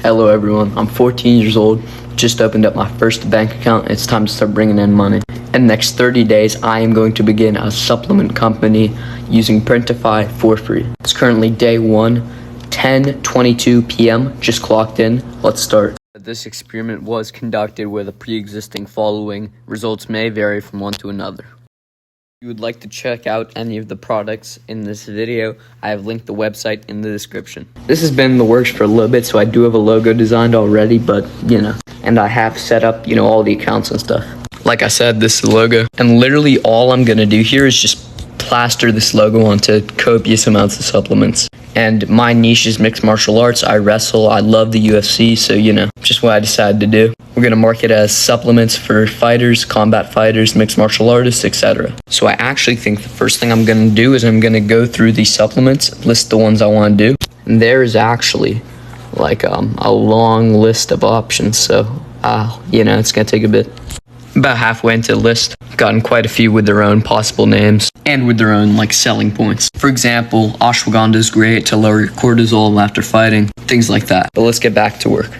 Hello everyone, I'm 14 years old, just opened up my first bank account. It's time to start bringing in money. In the next 30 days, I am going to begin a supplement company using Printify for free. It's currently day 1, 10:22 p.m., just clocked in. Let's start. This experiment was conducted with a pre-existing following. Results may vary from one to another. If you would like to check out any of the products in this video, I have linked the website in the description. This has been in the works for a little bit, so I do have a logo designed already, but and I have set up, all the accounts and stuff. Like I said, this is the logo, and literally all I'm gonna do here is just plaster this logo onto copious amounts of supplements. And my niche is mixed martial arts. I wrestle, I love the UFC, so just what I decided to do. We're gonna market as supplements for fighters, combat fighters, mixed martial artists, etc. So I actually think the first thing I'm gonna do is I'm gonna go through these supplements, list the ones I wanna do. And there is actually like a long list of options, so it's gonna take a bit. About halfway into the list, gotten quite a few with their own possible names and with their own selling points. For example, ashwagandha is great to lower your cortisol after fighting, things like that. But let's get back to work.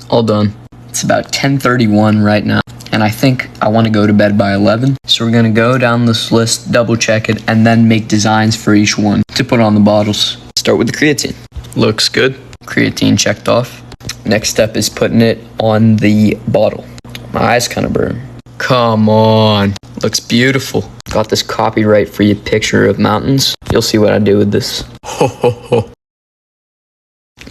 All done. It's about 10:31 right now, and I think I want to go to bed by 11. So we're gonna go down this list, double check it, and then make designs for each one to put on the bottles. Start with the creatine. Looks good. Creatine checked off. Next step is putting it on the bottle. My eyes kind of burn. Come on. Looks beautiful. Got this copyright-free picture of mountains. You'll see what I do with this. Ho ho ho.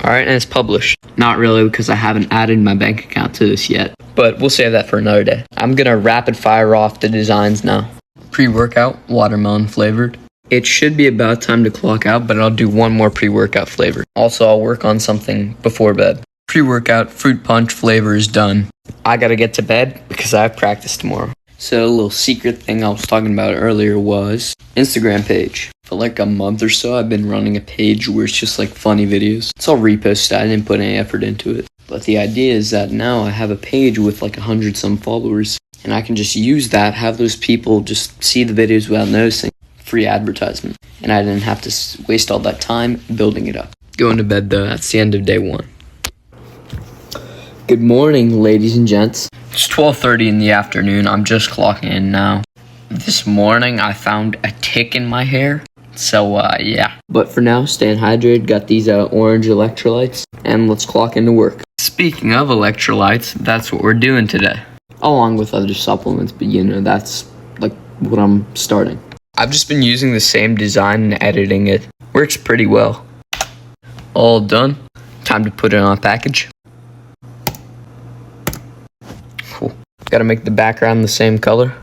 Alright, and it's published. Not really, because I haven't added my bank account to this yet. But we'll save that for another day. I'm gonna rapid fire off the designs now. Pre-workout, watermelon flavored. It should be about time to clock out, but I'll do one more pre-workout flavor. Also, I'll work on something before bed. Pre-workout fruit punch flavor is done. I gotta get to bed because I have practice tomorrow. So a little secret thing I was talking about earlier was Instagram page. For like a month or so, I've been running a page where it's just funny videos. It's all reposted. I didn't put any effort into it. But the idea is that now I have a page with 100 some followers, and I can just use that, have those people just see the videos without noticing. Free advertisement. And I didn't have to waste all that time building it up. Going to bed though, that's the end of day 1. Good morning, ladies and gents. It's 12:30 in the afternoon. I'm just clocking in now. This morning, I found a tick in my hair. So, yeah. But for now, staying hydrated. Got these orange electrolytes. And let's clock into work. Speaking of electrolytes, that's what we're doing today. Along with other supplements, but that's what I'm starting. I've just been using the same design and editing it. Works pretty well. All done. Time to put it on a package. Cool. Gotta make the background the same color.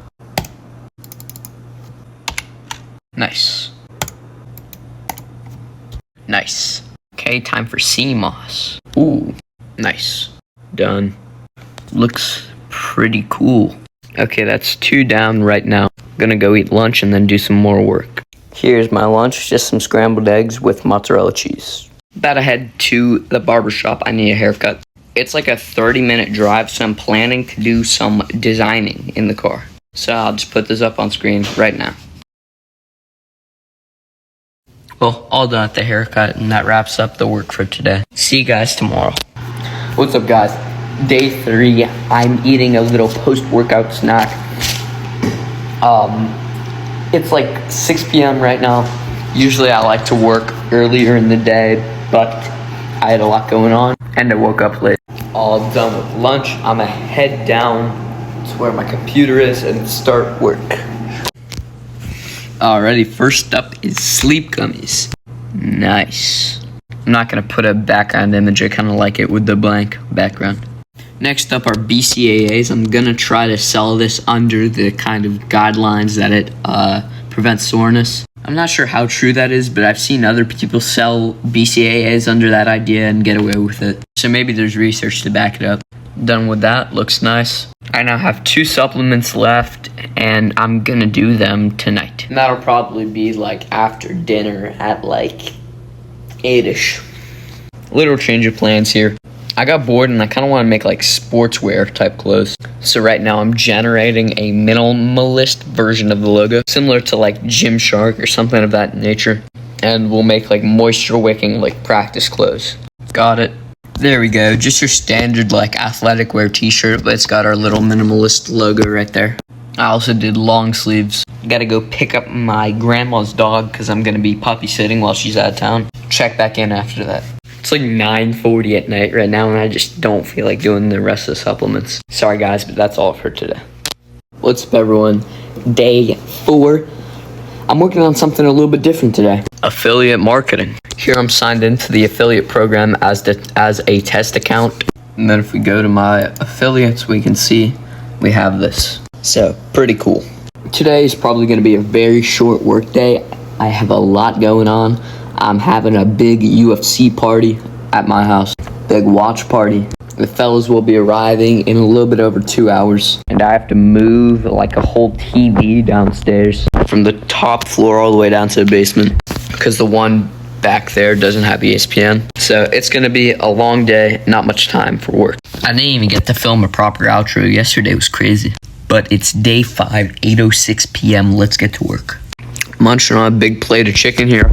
Nice. Nice. Okay, time for sea moss. Ooh, nice. Done. Looks pretty cool. Okay, that's 2 down right now. Gonna go eat lunch and then do some more work. Here's my lunch, just some scrambled eggs with mozzarella cheese. About to head to the barbershop. I need a haircut. It's a 30-minute drive, so I'm planning to do some designing in the car. So I'll just put this up on screen right now. Well, all done at the haircut, and that wraps up the work for today. See you guys tomorrow. What's up, guys? Day 3. I'm eating a little post-workout snack. It's 6 p.m. right now. Usually I like to work earlier in the day, but I had a lot going on, and I woke up late. All done with lunch. I'm gonna head down to where my computer is and start work. Alrighty, first up is sleep gummies. Nice. I'm not gonna put a background image. I kind of like it with the blank background. Next up are BCAAs. I'm gonna try to sell this under the kind of guidelines that it prevents soreness. I'm not sure how true that is, but I've seen other people sell BCAAs under that idea and get away with it. So maybe there's research to back it up. Done with that, looks nice. I now have 2 supplements left, and I'm gonna do them tonight. And that'll probably be after dinner at 8ish. Little change of plans here. I got bored and I kind of want to make sportswear type clothes. So right now I'm generating a minimalist version of the logo, similar to Gymshark or something of that nature. And we'll make moisture wicking practice clothes. Got it. There we go. Just your standard like athletic wear t-shirt, but it's got our little minimalist logo right there. I also did long sleeves. I gotta go pick up my grandma's dog because I'm gonna be puppy sitting while she's out of town. Check back in after that. It's like 9:40 at night right now, and I just don't feel like doing the rest of the supplements. Sorry guys, but that's all for today. What's up everyone? Day 4. I'm working on something a little bit different today. Affiliate marketing. Here I'm signed into the affiliate program as a test account. And then if we go to my affiliates, we can see we have this. So, pretty cool. Today is probably going to be a very short work day. I have a lot going on. I'm having a big UFC party at my house. Big watch party. The fellas will be arriving in a little bit over 2 hours. And I have to move like a whole TV downstairs from the top floor all the way down to the basement because the one back there doesn't have ESPN. So it's going to be a long day, not much time for work. I didn't even get to film a proper outro. Yesterday was crazy. But it's day 5, 8:06 p.m. Let's get to work. Munching on a big plate of chicken here.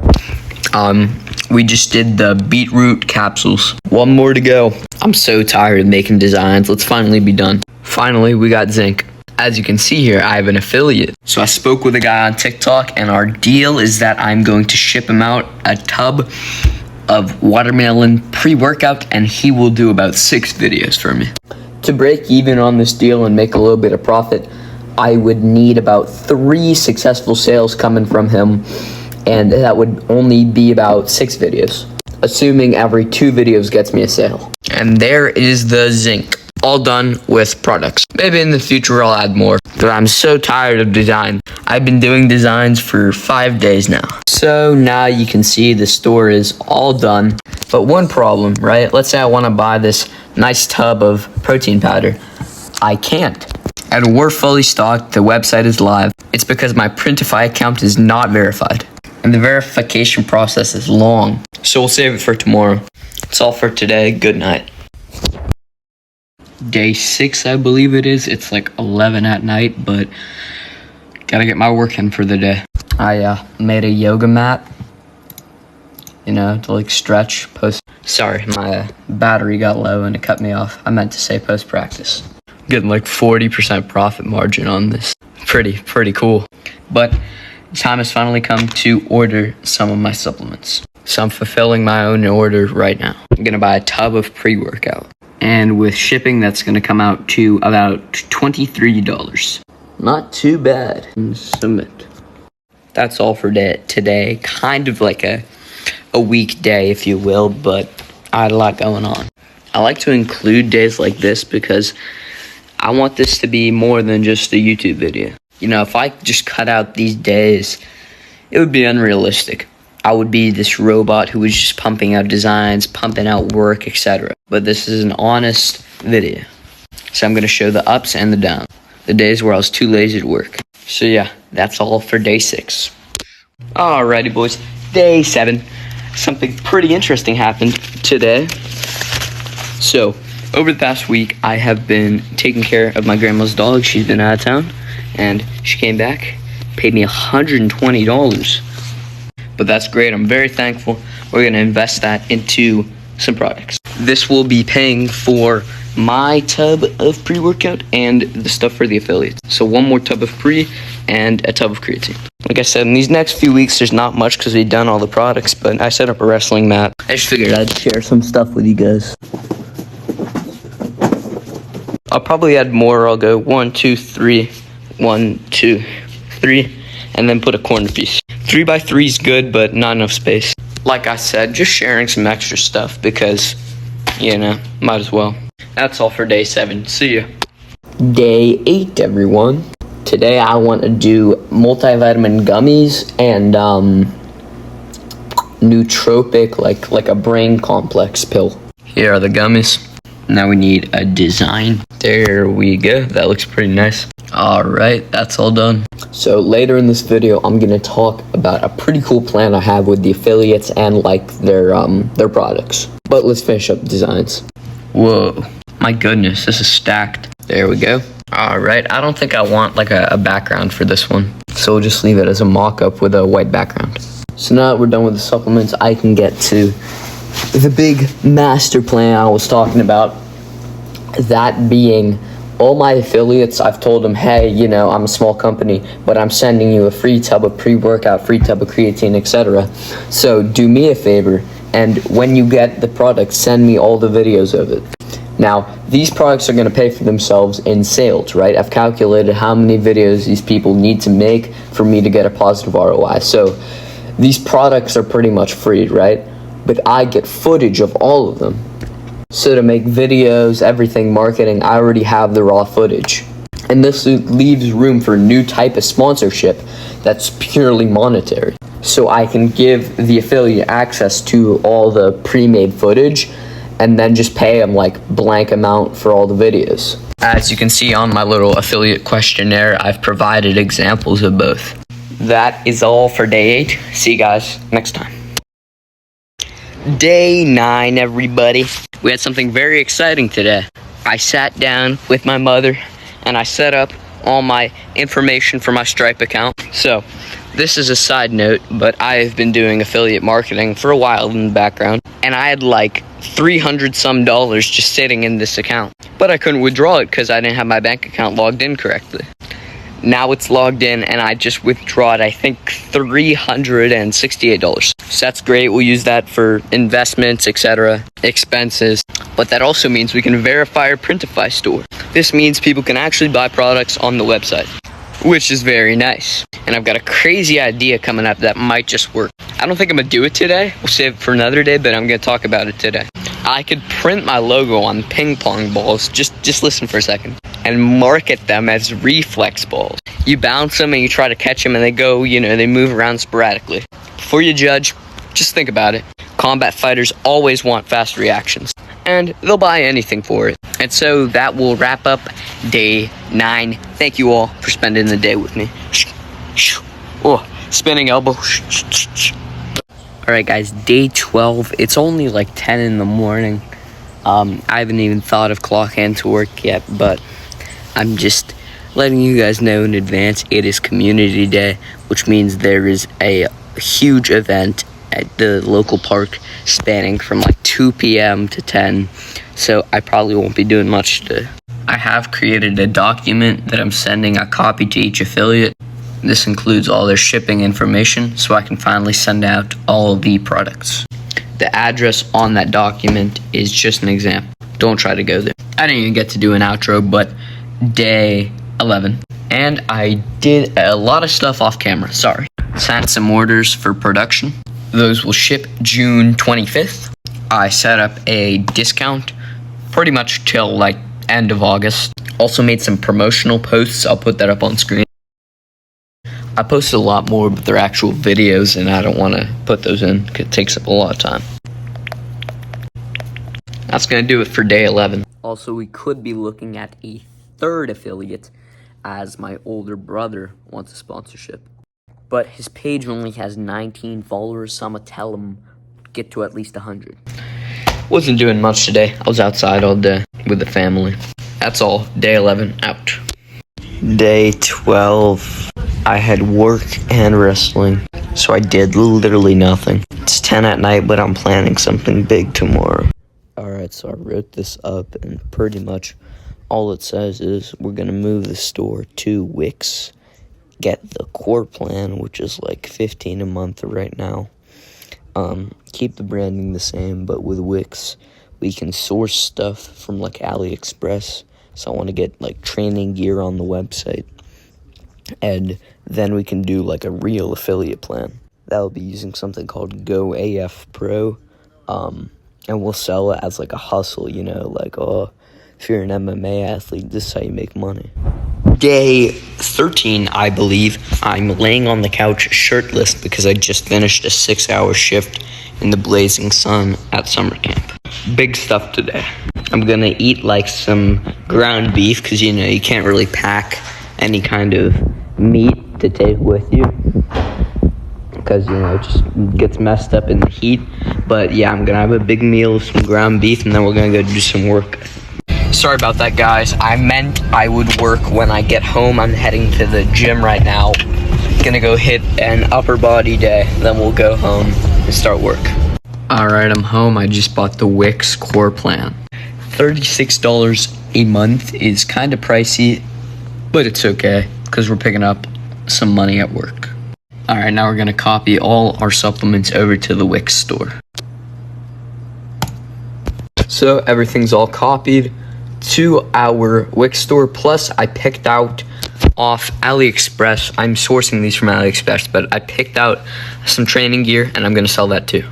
We just did the beetroot capsules. One more to go. I'm so tired of making designs. Let's finally be done. Finally, we got zinc. As you can see here, I have an affiliate. So I spoke with a guy on TikTok, and our deal is that I'm going to ship him out a tub of watermelon pre-workout, and he will do about 6 videos for me. To break even on this deal and make a little bit of profit, I would need about 3 successful sales coming from him, and that would only be about 6 videos, assuming every 2 videos gets me a sale. And there is the zinc, all done with products. Maybe in the future I'll add more, but I'm so tired of design. I've been doing designs for 5 days now. So now you can see the store is all done, but one problem, right? Let's say I want to buy this nice tub of protein powder. I can't. And we're fully stocked, the website is live. It's because my Printify account is not verified. And the verification process is long. So we'll save it for tomorrow. That's all for today. Good night. Day 6, I believe it is. It's like 11 at night, but gotta get my work in for the day. I made a yoga mat, you know, to like stretch post. Sorry, my battery got low and it cut me off. I meant to say post practice. Getting like 40% profit margin on this. Pretty cool. But time has finally come to order some of my supplements. So I'm fulfilling my own order right now. I'm gonna buy a tub of pre-workout. And with shipping, that's gonna come out to about $23. Not too bad. Submit. That's all for today. Kind of like a weekday, if you will, but I had a lot going on. I like to include days like this because I want this to be more than just a YouTube video. You know, if I just cut out these days, it would be unrealistic. I would be this robot who was just pumping out designs, pumping out work, etc. But this is an honest video. So I'm going to show the ups and the downs. The days where I was too lazy to work. So yeah, that's all for day 6. Alrighty boys, day 7. Something pretty interesting happened today. So, over the past week, I have been taking care of my grandma's dog. She's been out of town, and she came back, paid me $120. But that's great. I'm very thankful. We're going to invest that into some products. This will be paying for my tub of pre-workout and the stuff for the affiliates. So 1 more tub of pre and a tub of creatine. Like I said, in these next few weeks, there's not much because we've done all the products, but I set up a wrestling mat. I just figured I'd share some stuff with you guys. I'll probably add more. I'll go 1, 2, 3, 1, 2, 3, and then put a corner piece. 3x3 is good, but not enough space. Like I said, just sharing some extra stuff because, you know, might as well. That's all for day 7. See ya. Day 8, everyone. Today I want to do multivitamin gummies and nootropic, like a brain complex pill. Here are the gummies. Now we need a design. There we go. That looks pretty nice. Alright, that's all done. So later in this video, I'm going to talk about a pretty cool plan I have with the affiliates and like their products. But let's finish up the designs. Whoa, my goodness, this is stacked. There we go. Alright, I don't think I want like a background for this one. So we'll just leave it as a mock-up with a white background. So now that we're done with the supplements, I can get to the big master plan I was talking about, that being all my affiliates, I've told them, hey, you know, I'm a small company, but I'm sending you a free tub of pre-workout, free tub of creatine, etc. So do me a favor, and when you get the product, send me all the videos of it. Now, these products are going to pay for themselves in sales, right? I've calculated how many videos these people need to make for me to get a positive ROI. So these products are pretty much free, right? But I get footage of all of them. So to make videos, everything, marketing, I already have the raw footage. And this leaves room for a new type of sponsorship that's purely monetary. So I can give the affiliate access to all the pre-made footage and then just pay them like blank amount for all the videos. As you can see on my little affiliate questionnaire, I've provided examples of both. That is all for day 8. See you guys next time. Day 9, everybody. We had something very exciting today. I sat down with my mother and I set up all my information for my Stripe account. So this is a side note, but I have been doing affiliate marketing for a while in the background, and I had like $300 some just sitting in this account, but I couldn't withdraw it because I didn't have my bank account logged in correctly. Now it's logged in and I just withdrawed, I think, $368. So that's great. We'll use that for investments, etc., expenses. But that also means we can verify our Printify store. This means people can actually buy products on the website, which is very nice. And I've got a crazy idea coming up that might just work. I don't think I'm gonna do it today. We'll save it for another day, but I'm gonna talk about it today. I could print my logo on ping pong balls, just listen for a second, and market them as reflex balls. You bounce them and you try to catch them and they go, you know, they move around sporadically. Before you judge, just think about it. Combat fighters always want fast reactions, and they'll buy anything for it. And so that will wrap up day 9. Thank you all for spending the day with me. Oh, spinning elbow. Alright guys, day 12. It's only like 10 in the morning. I haven't even thought of clocking to work yet, but I'm just letting you guys know in advance it is community day, which means there is a huge event at the local park spanning from like 2 p.m. to 10, so I probably won't be doing much today. I have created a document that I'm sending a copy to each affiliate. This includes all their shipping information, so I can finally send out all the products. The address on that document is just an example. Don't try to go there. I didn't even get to do an outro, but day 11. And I did a lot of stuff off camera, sorry. Sent some orders for production. Those will ship June 25th. I set up a discount pretty much till like end of August. Also made some promotional posts. I'll put that up on screen. I posted a lot more, but they're actual videos, and I don't want to put those in because it takes up a lot of time. That's going to do it for day 11. Also, we could be looking at a third affiliate, as my older brother wants a sponsorship. But his page only has 19 followers, so I'm going to tell him get to at least 100. Wasn't doing much today. I was outside all day with the family. That's all. Day 11 out. Day 12. I had work and wrestling, so I did literally nothing. It's 10 at night, but I'm planning something big tomorrow. Alright, so I wrote this up, and pretty much all it says is we're going to move the store to Wix, get the core plan, which is like $15 a month right now. Keep the branding the same, but with Wix, we can source stuff from like AliExpress, so I want to get like training gear on the website. And then we can do like a real affiliate plan. That'll be using something called GoAF Pro. And we'll sell it as like a hustle, you know, like, oh, if you're an MMA athlete, this is how you make money. Day 13, I believe. I'm laying on the couch shirtless because I just finished a 6-hour shift in the blazing sun at summer camp. Big stuff today. I'm gonna eat like some ground beef because, you know, you can't really pack any kind of meat to take with you because, you know, it just gets messed up in the heat. But yeah, I'm gonna have a big meal of some ground beef and then we're gonna go do some work. Sorry about that, guys. I meant I would work when I get home. I'm heading to the gym right now. Gonna go hit an upper body day, then we'll go home and start work. Alright, I'm home. I just bought the Wix Core plan. $36 a month is kind of pricey, but it's okay because we're picking up some money at work. Alright, now we're going to copy all our supplements over to the Wix store. So everything's all copied to our Wix store. Plus, I picked out off AliExpress. I'm sourcing these from AliExpress, but I picked out some training gear and I'm going to sell that too.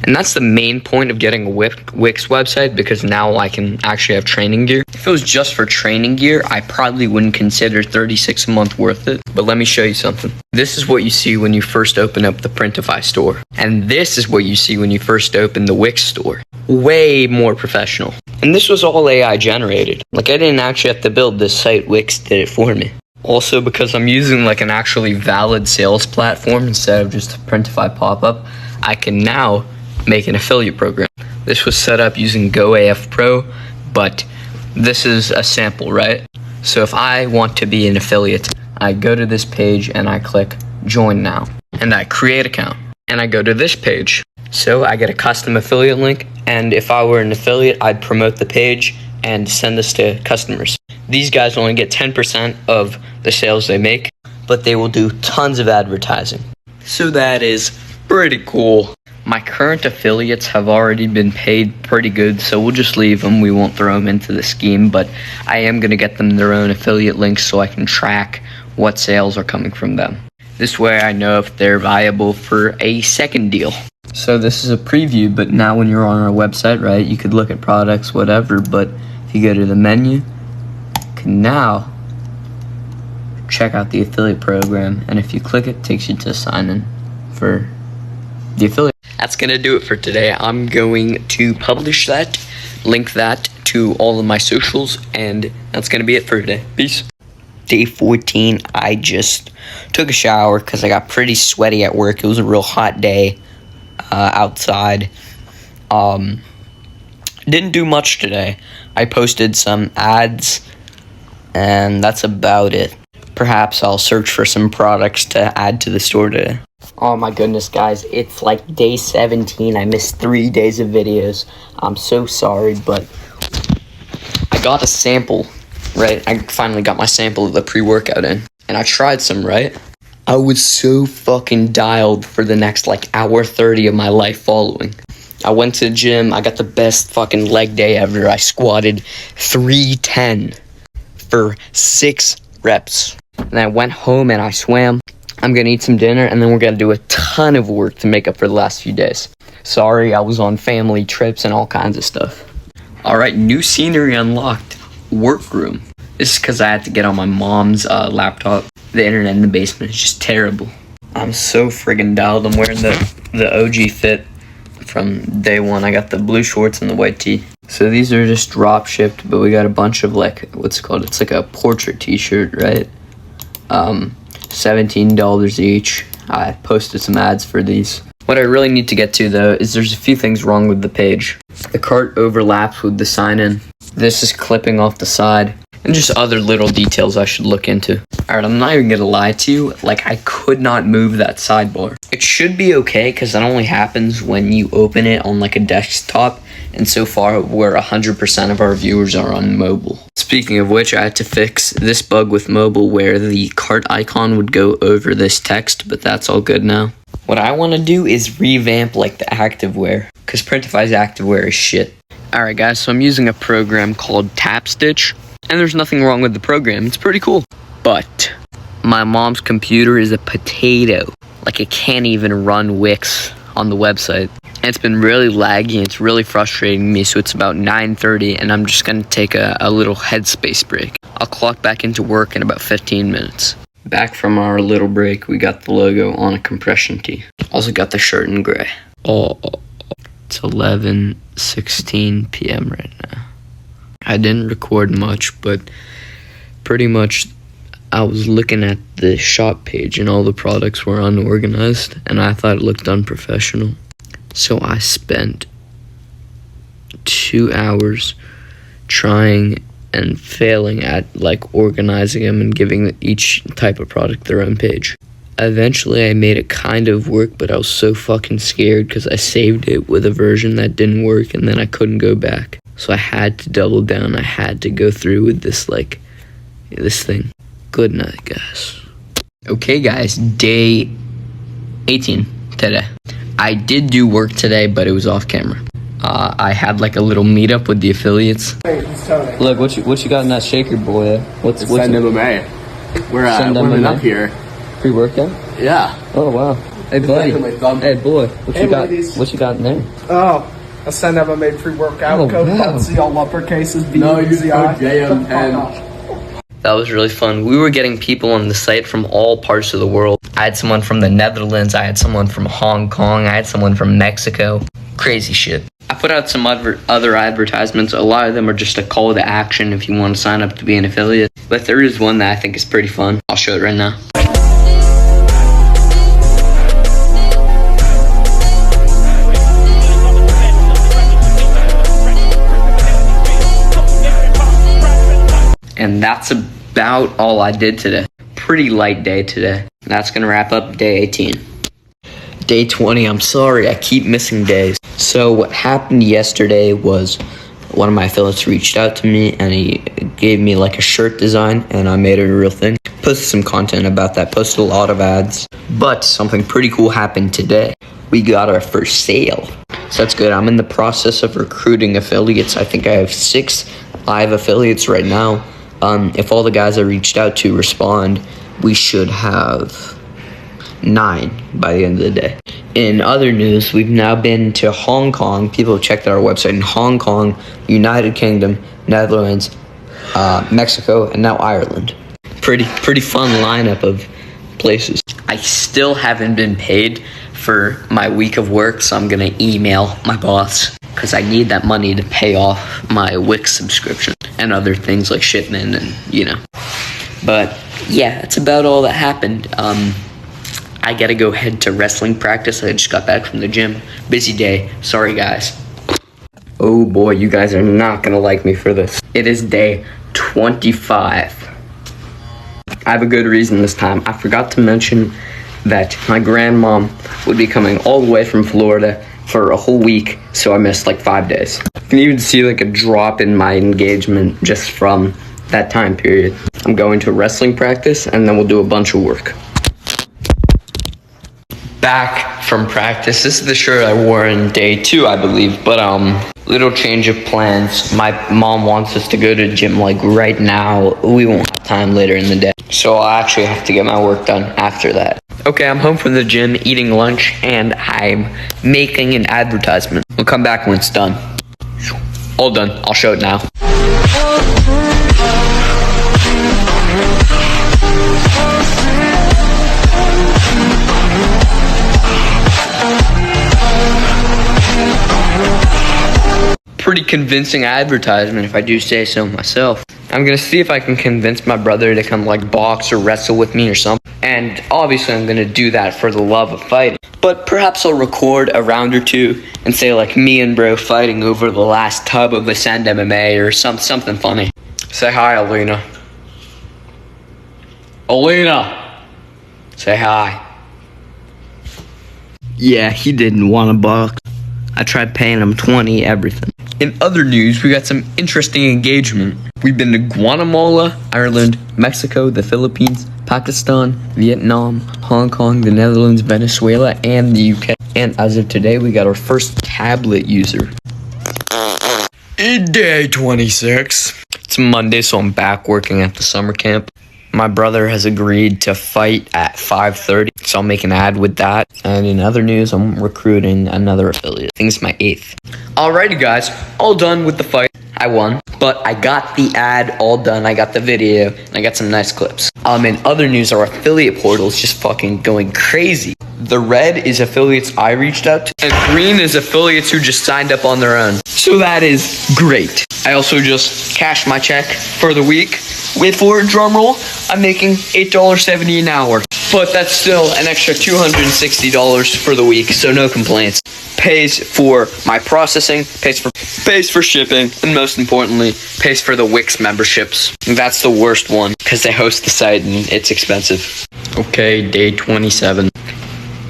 And that's the main point of getting a Wix website, because now I can actually have training gear. If it was just for training gear, I probably wouldn't consider $36 a month worth it. But let me show you something. This is what you see when you first open up the Printify store. And this is what you see when you first open the Wix store. Way more professional. And this was all AI generated. Like, I didn't actually have to build this site. Wix did it for me. Also, because I'm using like an actually valid sales platform instead of just a Printify pop-up, I can now make an affiliate program. This was set up using GoAF Pro, but this is a sample, right? So if I want to be an affiliate, I go to this page and I click join now, and I create account, and I go to this page. So I get a custom affiliate link, and if I were an affiliate, I'd promote the page and send this to customers. These guys only get 10% of the sales they make, but they will do tons of advertising. So that is pretty cool. My current affiliates have already been paid pretty good, so we'll just leave them. We won't throw them into the scheme, but I am going to get them their own affiliate links so I can track what sales are coming from them. This way I know if they're viable for a second deal. So this is a preview, but now when you're on our website, right, you could look at products, whatever, but if you go to the menu, you can now check out the affiliate program, and if you click it, takes you to sign in for the affiliate. That's gonna do it for today. I'm going to publish that, link that to all of my socials, and that's gonna be it for today. Peace. Day 14, I just took a shower because I got pretty sweaty at work. It was a real hot day outside. Didn't do much today. I posted some ads, and that's about it. Perhaps I'll search for some products to add to the store today. Oh my goodness, guys, it's like day 17. I missed 3 days of videos. I'm so sorry, but I got a sample, right? I finally got my sample of the pre-workout in, and I tried some, right? I was so fucking dialed for the next like hour 30 of my life following. I went to the gym. I got the best fucking leg day ever. I squatted 310 for 6 reps. And I went home and I swam. I'm gonna eat some dinner, and then we're gonna do a ton of work to make up for the last few days. Sorry, I was on family trips and all kinds of stuff. Alright, new scenery unlocked. Workroom. This is because I had to get on my mom's laptop. The internet in the basement is just terrible. I'm so friggin' dialed. I'm wearing the OG fit from day one. I got the blue shorts and the white tee. So these are just drop shipped, but we got a bunch of like, what's it called? It's like a portrait t-shirt, right? $17 each. I posted some ads for these. What I really need to get to though is there's a few things wrong with the page. The cart overlaps with the sign-in. This is clipping off the side. And just other little details I should look into. Alright, I'm not even gonna lie to you, like I could not move that sidebar. It should be okay, because that only happens when you open it on like a desktop, and so far we're 100% of our viewers are on mobile. Speaking of which, I had to fix this bug with mobile where the cart icon would go over this text, but that's all good now. What I want to do is revamp like the activewear, because Printify's activewear is shit. Alright guys, so I'm using a program called TapStitch. And there's nothing wrong with the program. It's pretty cool. But my mom's computer is a potato. Like, it can't even run Wix on the website. And it's been really laggy, and it's really frustrating me. So it's about 9:30, and I'm just going to take a little headspace break. I'll clock back into work in about 15 minutes. Back from our little break, we got the logo on a compression tee. Also got the shirt in gray. It's 11:16 p.m. right now. I didn't record much, but pretty much I was looking at the shop page and all the products were unorganized, and I thought it looked unprofessional. So I spent 2 hours trying and failing at like organizing them and giving each type of product their own page. Eventually I made it kind of work, but I was so fucking scared because I saved it with a version that didn't work and then I couldn't go back. So I had to double down. I had to go through with this thing. Good night, guys. Okay, guys, day 18 today. I did do work today, but it was off camera. I had like a little meetup with the affiliates. Look, what you got in that shaker, boy? What's Send MMA. We're warming up here. Pre-workout? Yeah. Oh wow. Hey buddy. Hey boy. What you got? Ladies. What you got in there? Oh, a Send MMA pre-workout Oh, code. wow. See all uppercases. No, use B-U-Z-I. code JM10. That was really fun. We were getting people on the site from all parts of the world. I had someone from the Netherlands. I had someone from Hong Kong. I had someone from Mexico. Crazy shit. I put out some other advertisements. A lot of them are just a call to action if you want to sign up to be an affiliate. But there is one that I think is pretty fun. I'll show it right now. And that's about all I did today. Pretty light day today. That's gonna wrap up day 18. Day 20, I'm sorry, I keep missing days. So what happened yesterday was one of my affiliates reached out to me and he gave me like a shirt design and I made it a real thing. Posted some content about that, posted a lot of ads. But something pretty cool happened today. We got our first sale. So that's good. I'm in the process of recruiting affiliates. I think I have 6 live affiliates right now. If all the guys I reached out to respond, we should have 9 by the end of the day. In other news, we've now been to Hong Kong. People have checked out our website in Hong Kong, United Kingdom, Netherlands, Mexico, and now Ireland. Pretty fun lineup of places. I still haven't been paid for my week of work, so I'm gonna email my boss because I need that money to pay off my Wix subscription and other things like shipment and But yeah, that's about all that happened. I gotta go head to wrestling practice. I just got back from the gym. Busy day. Sorry, guys. Oh boy, you guys are not gonna like me for this. It is day 25. I have a good reason this time. I forgot to mention that my grandmom would be coming all the way from Florida for a whole week, so I missed like 5 days. You can even see like a drop in my engagement just from that time period. I'm going to wrestling practice and then we'll do a bunch of work. Back from practice. This is the shirt I wore in day 2, I believe, but little change of plans. My mom wants us to go to the gym like right now. We won't have time later in the day, so I actually have to get my work done after that. Okay, I'm home from the gym, eating lunch, and I'm making an advertisement. We'll come back when it's done. All done. I'll show it now. Pretty convincing advertisement if I do say so myself. I'm gonna see if I can convince my brother to come like box or wrestle with me or something. And obviously I'm gonna do that for the love of fighting. But perhaps I'll record a round or 2 and say like me and bro fighting over the last tub of Ascend MMA or something funny. Say hi, Alina. Alina! Say hi. Yeah, he didn't want a box. I tried paying him 20, everything. In other news, we got some interesting engagement. We've been to Guatemala, Ireland, Mexico, the Philippines, Pakistan, Vietnam, Hong Kong, the Netherlands, Venezuela, and the UK. And as of today, we got our first tablet user. Day 26. It's Monday, so I'm back working at the summer camp. My brother has agreed to fight at 5:30, so I'll make an ad with that. And in other news, I'm recruiting another affiliate. I think it's my 8th. Alrighty guys, all done with the fight. I won, but I got the ad all done. I got the video, and I got some nice clips. In other news, our affiliate portal is just fucking going crazy. The red is affiliates I reached out to, and green is affiliates who just signed up on their own. So that is great. I also just cashed my check for the week. Wait for it, drum roll. I'm making $8.70 an hour. But that's still an extra $260 for the week, so no complaints. Pays for my processing, pays for shipping, and most importantly, pays for the Wix memberships. That's the worst one, because they host the site and it's expensive. Okay, day 27.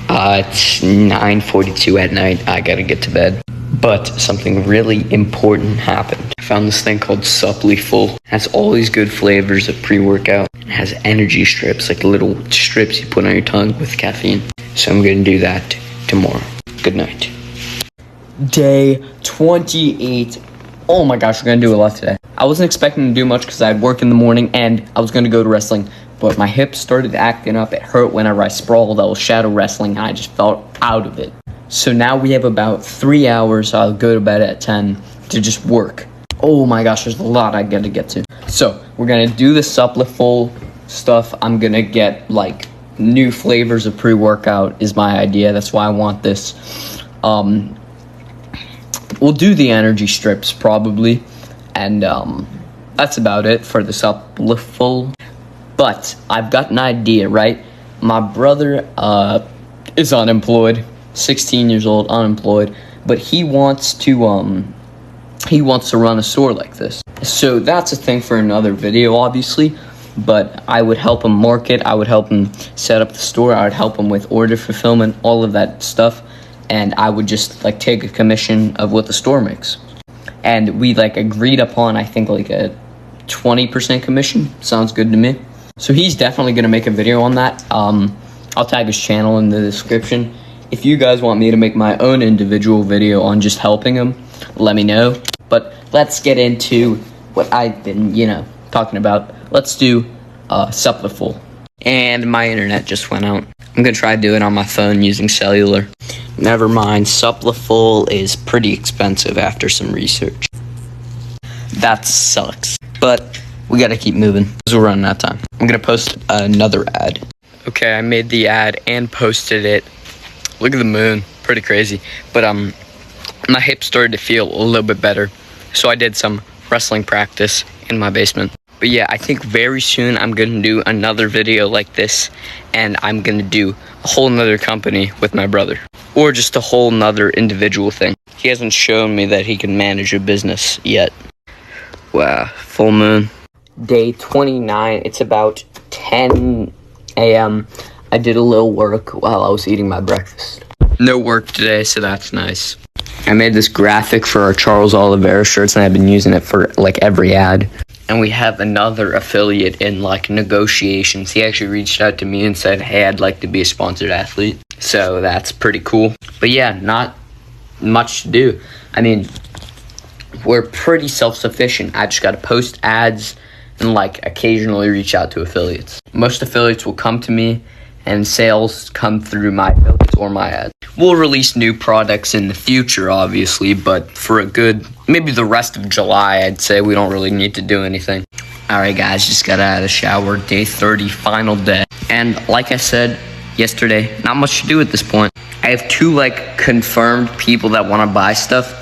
It's 9:42 at night. I gotta get to bed. But something really important happened. I found this thing called Supplyful. It has all these good flavors of pre-workout. It has energy strips, like little strips you put on your tongue with caffeine. So I'm gonna do that tomorrow. Good night. Day 28. Oh my gosh, we're gonna do a lot today. I wasn't expecting to do much because I had work in the morning and I was gonna go to wrestling, but my hips started acting up. It hurt whenever I sprawled. I was shadow wrestling and I just felt out of it. So now we have about 3 hours. I'll go to bed at 10 to just work. Oh my gosh, there's a lot I gotta get to. So we're gonna do the Supplyful stuff. I'm gonna get like new flavors of pre-workout is my idea. That's why I want this. We'll do the energy strips probably, and that's about it for the Supplyful. But I've got an idea, right? My brother is unemployed, 16 years old, unemployed, but he wants to run a store like this. So that's a thing for another video, obviously. But I would help him market. I would help him set up the store. I would help him with order fulfillment, all of that stuff. And I would just like take a commission of what the store makes. And we like agreed upon, I think, like a 20% commission. Sounds good to me. So he's definitely gonna make a video on that. I'll tag his channel in the description. If you guys want me to make my own individual video on just helping him, let me know. But let's get into what I've been, talking about. Let's do Supplyful. And my internet just went out. I'm gonna try to do it on my phone using cellular. Never mind, Supplyful is pretty expensive after some research. That sucks. But we gotta keep moving because we're running out of time. I'm gonna post another ad. Okay, I made the ad and posted it. Look at the moon, pretty crazy. But my hips started to feel a little bit better, so I did some wrestling practice in my basement. But yeah, I think very soon I'm gonna do another video like this, and I'm gonna do a whole nother company with my brother, or just a whole nother individual thing. He hasn't shown me that he can manage a business yet. Wow, full moon. Day 29, it's about 10 a.m. I did a little work while I was eating my breakfast. No work today, so that's nice. I made this graphic for our Charles Oliveira shirts, and I've been using it for like every ad. And we have another affiliate in like negotiations. He actually reached out to me and said, hey, I'd like to be a sponsored athlete. So that's pretty cool. But yeah, not much to do. I mean, we're pretty self-sufficient. I just got to post ads and like occasionally reach out to affiliates. Most affiliates will come to me and sales come through my affiliates or my ads. We'll release new products in the future, obviously, but for a good, maybe the rest of July, I'd say we don't really need to do anything. All right, guys, just got out of the shower. Day 30, final day. And like I said yesterday, not much to do at this point. I have 2 like confirmed people that want to buy stuff.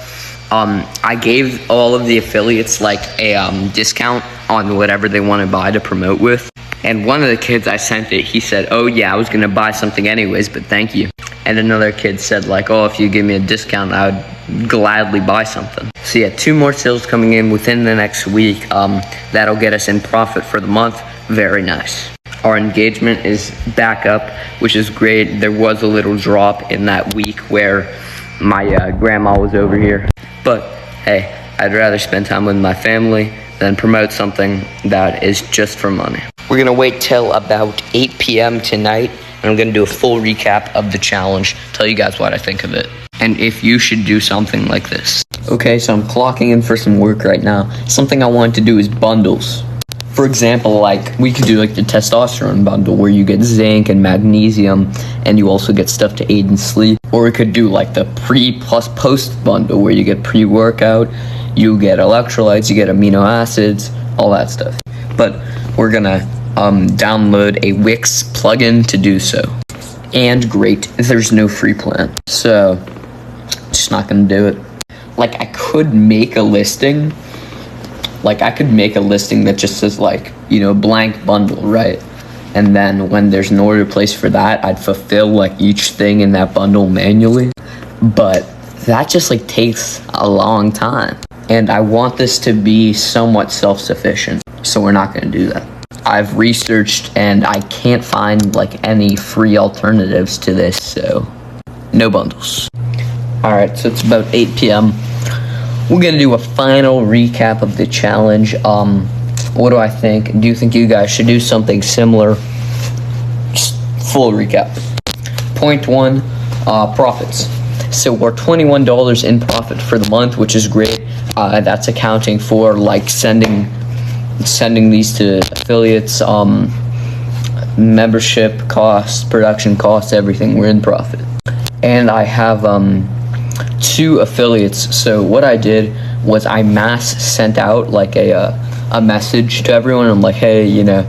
I gave all of the affiliates like a discount on whatever they want to buy to promote with. And one of the kids I sent it, he said, oh yeah, I was going to buy something anyways, but thank you. And another kid said like, oh, if you give me a discount, I would gladly buy something. So yeah, 2 more sales coming in within the next week. That'll get us in profit for the month. Very nice. Our engagement is back up, which is great. There was a little drop in that week where my grandma was over here. But hey, I'd rather spend time with my family than promote something that is just for money. We're gonna wait till about 8 p.m. tonight, and I'm gonna do a full recap of the challenge, tell you guys what I think of it, and if you should do something like this. Okay, so I'm clocking in for some work right now. Something I wanted to do is bundles. For example, like we could do like the testosterone bundle where you get zinc and magnesium and you also get stuff to aid in sleep. Or we could do like the pre plus post bundle where you get pre-workout, you get electrolytes, you get amino acids, all that stuff. But we're gonna download a Wix plugin to do so. And great, there's no free plan. So, just not gonna do it. Like I could make a listing. Like I could make a listing that just says like, blank bundle, right? And then when there's an order placed for that, I'd fulfill like each thing in that bundle manually. But that just like takes a long time. And I want this to be somewhat self-sufficient. So we're not gonna do that. I've researched and I can't find like any free alternatives to this, so no bundles. Alright, so it's about 8 p.m. We're gonna do a final recap of the challenge. What do I think? Do you think you guys should do something similar? Just full recap. Point 1, profits. So we're $21 in profit for the month, which is great. That's accounting for like sending these to affiliates, membership costs, production costs, everything. We're in profit. And I have 2 affiliates. So what I did was I mass sent out like a message to everyone. I'm like, hey, you know,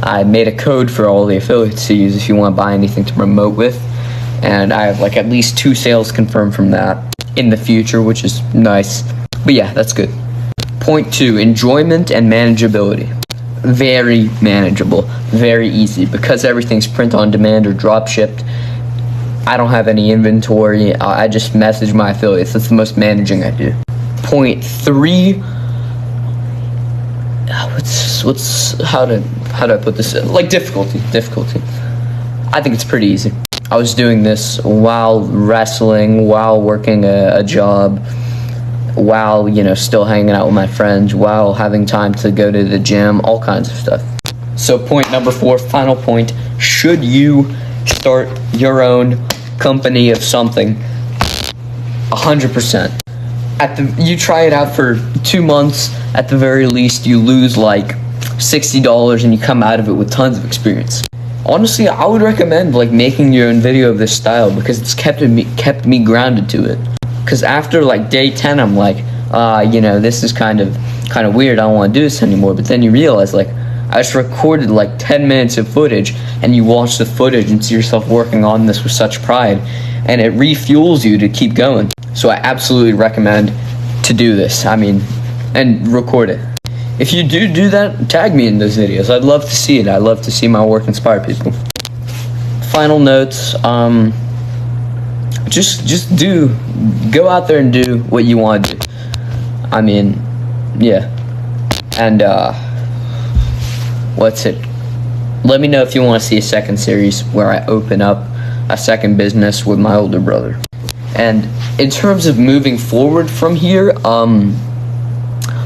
I made a code for all the affiliates to use if you want to buy anything to promote with. And I have like at least 2 sales confirmed from that in the future, which is nice. But yeah, that's good. Point 2, enjoyment and manageability. Very manageable, very easy, because everything's print on demand or drop shipped. I don't have any inventory. I just message my affiliates. That's the most managing I do. Point 3, how do I put this in? Like difficulty. I think it's pretty easy. I was doing this while wrestling, while working a job, while, you know, still hanging out with my friends, while having time to go to the gym, all kinds of stuff. So point number 4, final point, should you start your own company of something? 100%. You try it out for 2 months, at the very least you lose like $60 and you come out of it with tons of experience. Honestly, I would recommend like making your own video of this style because it's kept me grounded to it. Because after like day 10, I'm like, you know, this is kind of weird. I don't want to do this anymore. But then you realize, like, I just recorded like 10 minutes of footage, and you watch the footage and see yourself working on this with such pride, and it refuels you to keep going. So I absolutely recommend to do this. I mean, and record it. If you do that, tag me in those videos. I'd love to see it. I'd love to see my work inspire people. Final notes. Just go out there and do what you want to do. I mean, yeah. And what's it? Let me know if you want to see a second series where I open up a second business with my older brother. And in terms of moving forward from here,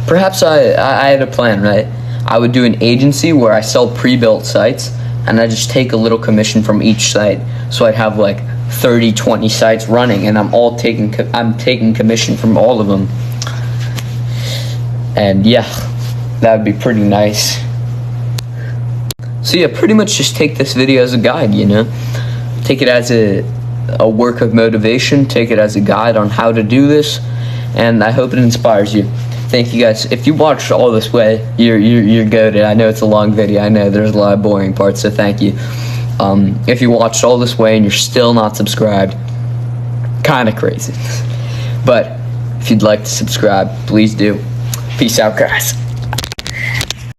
perhaps I had a plan, right? I would do an agency where I sell pre-built sites, and I just take a little commission from each site. So I'd have like 30, 20 sites running, and I'm taking commission from all of them. And yeah, that would be pretty nice. So yeah, pretty much just take this video as a guide, you know? Take it as a work of motivation, take it as a guide on how to do this, and I hope it inspires you. Thank you guys. If you watched all this way, you're goated. I know it's a long video. I know there's a lot of boring parts, so thank you. If you watched all this way and you're still not subscribed, kind of crazy. But if you'd like to subscribe, please do. Peace out, guys.